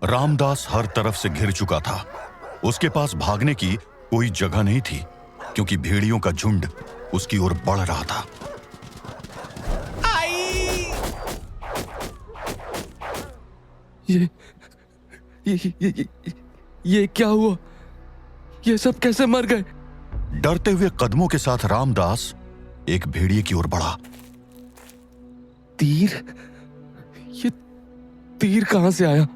रामदास हर तरफ से घिर चुका था। उसके पास भागने की कोई जगह नहीं थी, क्योंकि भेड़ियों का झुंड उसकी ओर बढ़ रहा था। ये क्या हुआ? ये सब कैसे मर गए? डरते हुए कदमों के साथ रामदास एक भेड़िए की ओर बढ़ा। तीर? ये तीर कहां से आया?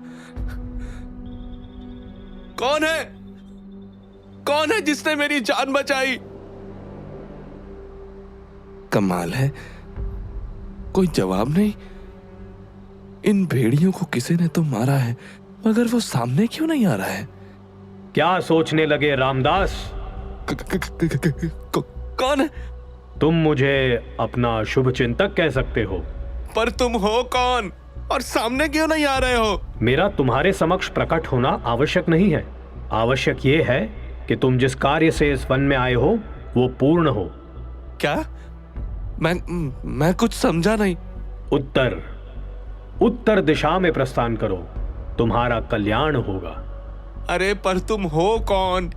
कौन है? कौन है जिसने मेरी जान बचाई? कमाल है, कोई जवाब नहीं। इन भेड़ियों को किसी ने तो मारा है, मगर वो सामने क्यों नहीं आ रहा है? क्या सोचने लगे रामदास? कौन है? तुम मुझे अपना शुभ चिंतक कह सकते हो। पर तुम हो कौन और सामने क्यों नहीं आ रहे हो? मेरा तुम्हारे समक्ष प्रकट होना आवश्यक नहीं है। आवश्यक ये है कि तुम जिस कार्य से इस वन में आए हो वो पूर्ण हो। क्या? मैं कुछ समझा नहीं। उत्तर दिशा में प्रस्थान करो, तुम्हारा कल्याण होगा। अरे पर तुम हो कौन?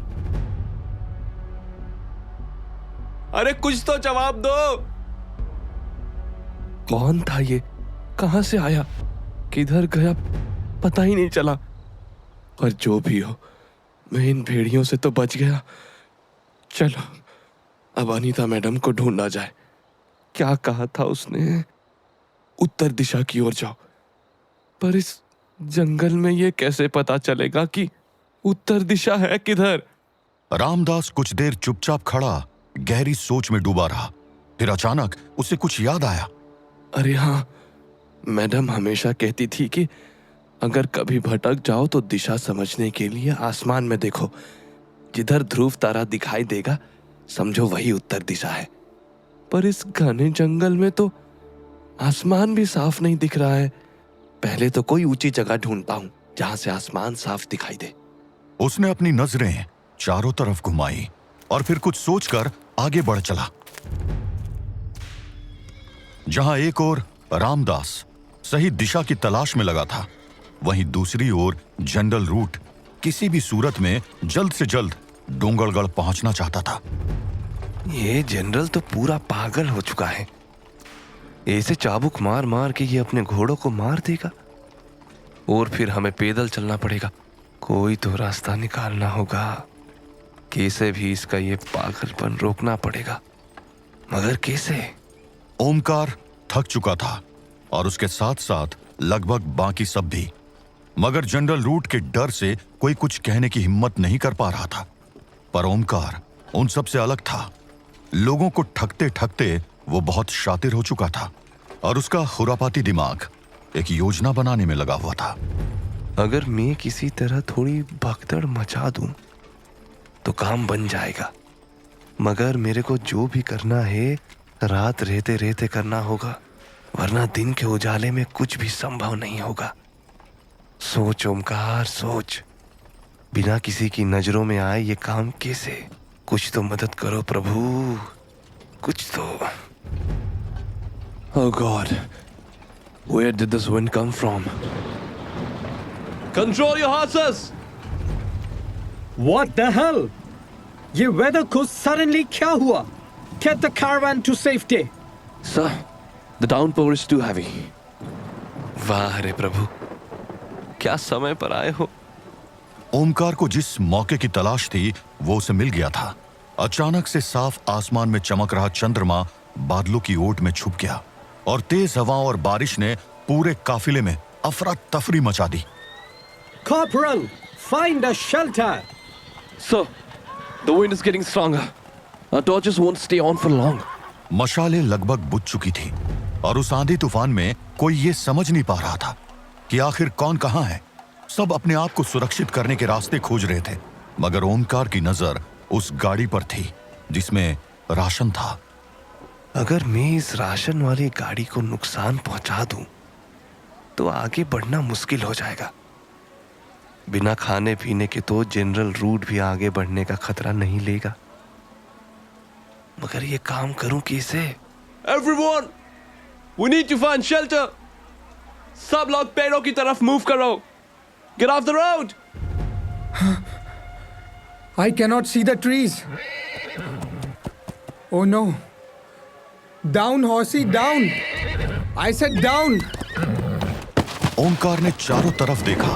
अरे कुछ तो जवाब दो। कौन था ये? कहां से आया? किधर गया? पता ही नहीं चला। पर जो भी हो, मैं इन भेड़ियों से तो बच गया। चलो अब अनीता मैडम को ढूंढा जाए। क्या कहा था उसने? उत्तर दिशा की ओर जाओ। पर इस जंगल में ये कैसे पता चलेगा कि उत्तर दिशा है किधर? रामदास कुछ देर चुपचाप खड़ा गहरी सोच में डूबा रहा। फिर अचानक उसे कुछ याद आया। अरे हाँ, मैडम हमेशा कहती थी कि अगर कभी भटक जाओ तो दिशा समझने के लिए आसमान में देखो। जिधर ध्रुव तारा दिखाई देगा समझो वही उत्तर दिशा है। पर इस घने जंगल में तो आसमान भी साफ नहीं दिख रहा है। पहले तो कोई ऊंची जगह ढूंढता हूं जहां से आसमान साफ दिखाई दे। उसने अपनी नजरें चारों तरफ घुमाई और फिर कुछ सोचकर आगे बढ़ चला। जहां एक ओर रामदास सही दिशा की तलाश में लगा था, वहीं दूसरी ओर जनरल रूट किसी भी सूरत में जल्द से जल्द डोंगरगढ़ पहुंचना चाहता था। ये जनरल तो पूरा पागल हो चुका है। ऐसे चाबुक मार मार के ये अपने घोड़ों को मार देगा और फिर हमें पैदल चलना पड़ेगा। कोई तो रास्ता निकालना होगा। कैसे भी इसका ये पागलपन रोकना पड़ेगा, मगर कैसे? ओमकार थक चुका था और उसके साथ साथ लगभग बाकी सब भी, मगर जनरल रूट के डर से कोई कुछ कहने की हिम्मत नहीं कर पा रहा था। पर ओमकार उन सब से अलग था। लोगों को ठगते ठगते वो बहुत शातिर हो चुका था और उसका खुरापाती दिमाग एक योजना बनाने में लगा हुआ था। अगर मैं किसी तरह थोड़ी भगदड़ मचा दूं तो काम बन जाएगा, मगर मेरे को जो भी करना है रात रहते रहते करना होगा, वरना दिन के उजाले में कुछ भी संभव नहीं होगा। सोच ओमकार, सोच। बिना किसी की नजरों में आए ये काम कैसे? कुछ तो मदद करो प्रभु, कुछ तो। Oh God, where did this wind come from? Control your horses! What the hell? ये weather को suddenly क्या हुआ? Get the caravan to safety. Sir, the downpour is too heavy. वाह रे प्रभु, क्या समय पर आए हो। ओमकार को जिस मौके की तलाश थी वो उसे मिल गया था। अचानक से साफ आसमान में चमक रहा चंद्रमा बादलों की ओट में छुप गया और तेज हवाओं और बारिश ने पूरे काफिले में अफरा तफरी मचा दी। Corporal, find a shelter. Sir, the wind is getting stronger. Our torches won't stay on for long. मशालें लगभग बुझ चुकी थी और उस आंधी तूफान में कोई ये समझ नहीं पा रहा था कि आखिर कौन कहां है। सब अपने आप को सुरक्षित करने के रास्ते खोज रहे थे, मगर ओमकार की नजर उस गाड़ी पर थी जिसमें राशन था। अगर मैं इस राशन वाली गाड़ी को नुकसान पहुंचा दूं तो आगे बढ़ना मुश्किल हो जाएगा। बिना खाने पीने के तो जनरल रूट भी आगे बढ़ने का खतरा नहीं लेगा, मगर ये काम करूं कैसे? Everyone, we need to find shelter. सब लोग पेड़ों की तरफ मूव करो। Get off the road! I cannot see the trees. Oh no. Down, horsey, down. I said down. Omkar ने चारों तरफ देखा।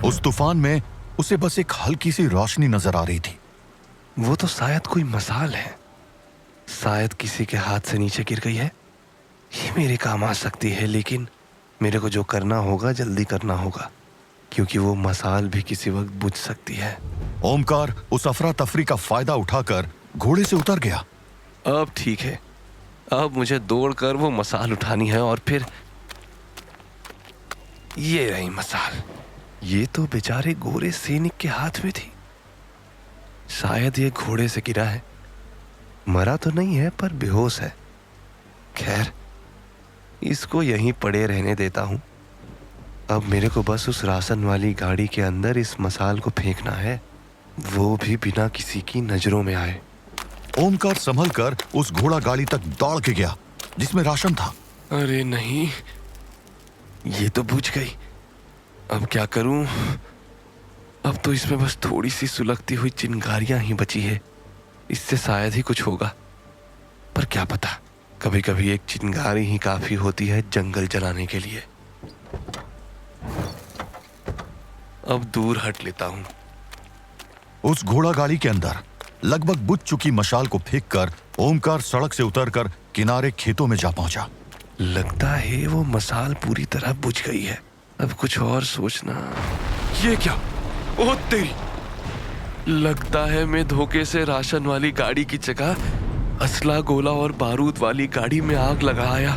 उस तूफान में उसे बस एक हल्की सी रोशनी नजर आ रही थी। वो तो शायद कोई मसाल है। शायद किसी के हाथ से नीचे गिर गई है। ये मेरे काम आ सकती है, लेकिन मेरे को जो करना होगा जल्दी करना होगा, क्योंकि वो मसाल भी किसी वक्त बुझ सकती है। ओमकार उस अफरा तफरी का फायदा उठाकर घोड़े से उतर गया। अब ठीक है, अब मुझे दौड़कर वो मसाल उठानी है और फिर ये रही मसाल। ये तो बेचारे गोरे सैनिक के हाथ में थी। शायद ये घोड़े से गिरा है। मरा तो नहीं है पर बेहोश है। खैर, इसको यहीं पड़े रहने देता हूं। अब मेरे को बस उस राशन वाली गाड़ी के अंदर इस मसाल को फेंकना है, वो भी बिना किसी की नजरों में आए। ओमकार संभल कर उस घोड़ा गाड़ी तक दौड़ के गया जिसमें राशन था। अरे नहीं, ये तो बुझ गई। अब क्या करूं? अब तो इसमें बस थोड़ी सी सुलगती हुई चिंगारियां ही बची है। इससे शायद ही कुछ होगा, पर क्या पता, कभी कभी एक चिंगारी ही काफी होती है जंगल जलाने के लिए। अब दूर हट लेता हूं। उस घोड़ा गाड़ी के अंदर लगभग बुझ चुकी मशाल को फेंककर ओमकार सड़क से उतरकर किनारे खेतों में जा पहुंचा। लगता है वो मसाल पूरी तरह बुझ गई है। अब कुछ और सोचना। ये क्या? ओ तेरी! लगता है मैं धोखे से राशन वाली गाड़ी की जगह असला, गोला और बारूद वाली गाड़ी में आग लगाया।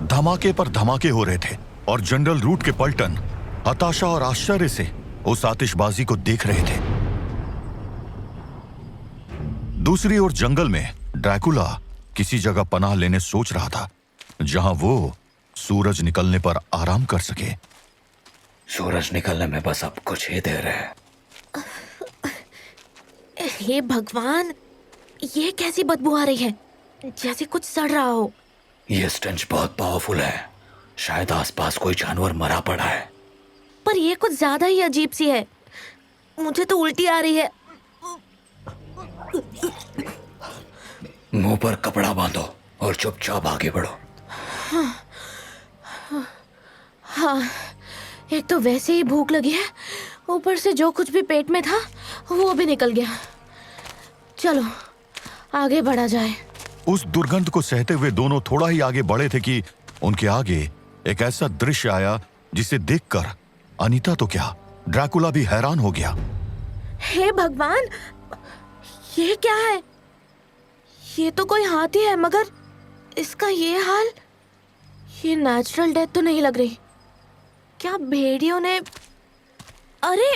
धमाके पर धमाके हो रहे थे और जनरल रूट के पलटन हताशा और आश्चर्य से उस आतिशबाजी को देख रहे थे। दूसरी ओर जंगल में ड्रैकुला किसी जगह पनाह लेने सोच रहा था जहां वो सूरज निकलने पर आराम कर सके। सूरज निकलने में बस अब कुछ ही देर है। हे भगवान, ये कैसी बदबू आ रही है, जैसे कुछ सड़ रहा हो। ये स्टेंच बहुत पावरफुल है। शायद आसपास कोई जानवर मरा पड़ा है। पर ये कुछ ज्यादा ही अजीब सी है। मुझे तो उल्टी आ रही है। मुंह पर कपड़ा बांधो और चुपचाप आगे बढ़ो। हाँ, एक तो वैसे ही भूख लगी है, ऊपर से जो कुछ भी पेट में था वो भी निकल गया। चलो आगे बढ़ा जाए। उस दुर्गंध को सहते हुए दोनों थोड़ा ही आगे बढ़े थे कि उनके आगे एक ऐसा दृश्य आया जिसे देखकर अनीता तो क्या, ड्रैकुला भी हैरान हो गया। हे भगवान, ये क्या है? ये तो कोई हाथी है, मगर इसका ये हाल, ये नेचुरल डेथ तो नहीं लग रही। क्या भेड़ियों ने... अरे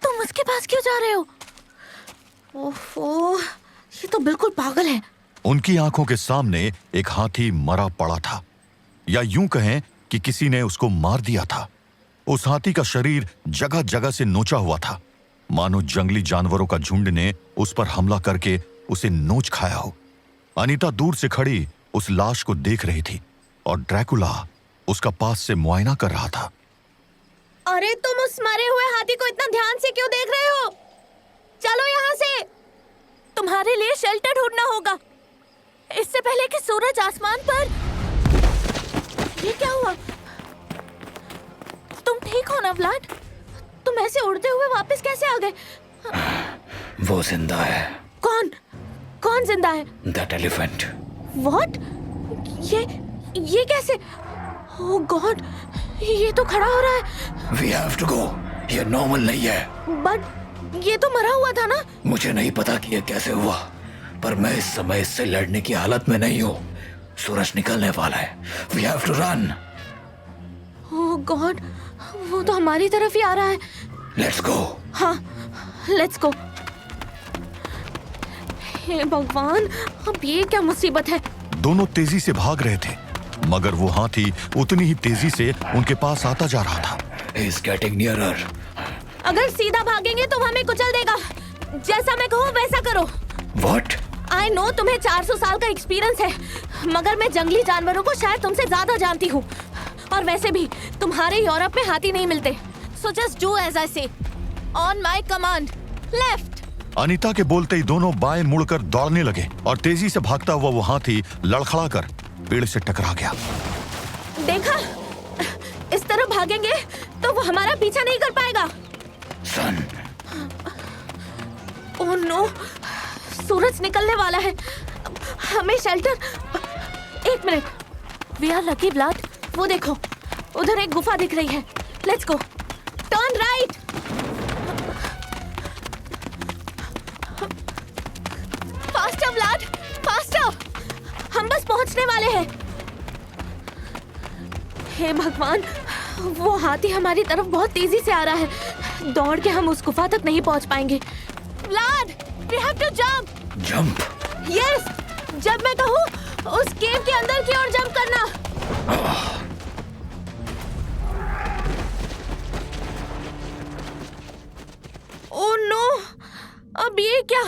तुम उसके पास क्यों जा रहे हो? ओहो, ये तो बिल्कुल पागल है। उनकी आंखों के सामने एक हाथी मरा पड़ा था, या यूं कहें कि किसी ने उसको मार दिया था। उस हाथी का शरीर जगह जगह से नोचा हुआ था, मानो जंगली जानवरों का झुंड ने उस पर हमला करके उसे नोच खाया हो। अनीता दूर से खड़ी उस लाश को देख रही थी और ड्रैकुला उसका पास से मुआयना कर रहा था। अरे तुम उस मरे हुए हाथी को इतना ध्यान से क्यों देख रहे हो? चलो यहाँ से, तुम्हारे लिए शेल्टर ढूंढना होगा इससे पहले कि सूरज आसमान पर... ये क्या हुआ? तुम ठीक हो ना व्लाड? तुम ऐसे उड़ते हुए वापस कैसे आ गए? वो जिंदा है। कौन? कौन जिंदा है? That elephant. व्हाट? ये कैसे? ओह गॉड, ये तो खड़ा हो रहा है। We have to go. ये नॉर्मल नहीं है। बट ये तो मरा हुआ था ना? मुझे नहीं पता कि ये कैसे हुआ, पर मैं इस समय इससे लड़ने की हालत में नहीं हूँ। सूरज निकलने वाला है। We have to run. Oh God, वो तो हमारी तरफ ही आ रहा है। Let's go. हाँ, लेट्स गो। हे भगवान, अब ये क्या मुसीबत है? दोनों तेजी से भाग रहे थे, मगर वो हाथी उतनी ही तेजी से उनके पास आता जा रहा था। He is getting nearer. अगर सीधा भागेंगे तो हमें कुचल देगा। जैसा मैं कहूँ वैसा करो। What? I know तुम्हें 400 साल का एक्सपीरियंस है, मगर मैं जंगली जानवरों को शायद तुमसे ज्यादा जानती हूँ। और वैसे भी तुम्हारे यूरोप में हाथी नहीं मिलते। So just do as I say. On my command. Left. Anita के बोलते ही दोनों बाएं मुड़कर दौड़ने लगे और तेजी से भागता हुआ वो हाथी लड़खड़ाकर पेड़ से टकरा गया। देखा? इस तरह भागेंगे तो वो हमारा पीछा नहीं कर पाएगा। सन, ओह नो, सूरज निकलने वाला है। हमें शेल्टर। एक minute. We are lucky Vlad. वो देखो, उधर एक गुफा दिख रही है। Let's go. Turn right. Faster Vlad, faster. हम बस पहुंचने वाले हैं। हे भगवान, वो हाथी हमारी तरफ बहुत तेजी से आ रहा है। दौड़ के हम उस गुफा तक नहीं पहुंच पाएंगे। Vlad, we have to jump. Jump. Yes, जब मैं कहूँ उस केव के अंदर की ओर जंप करना। ओह नो, अब ये क्या?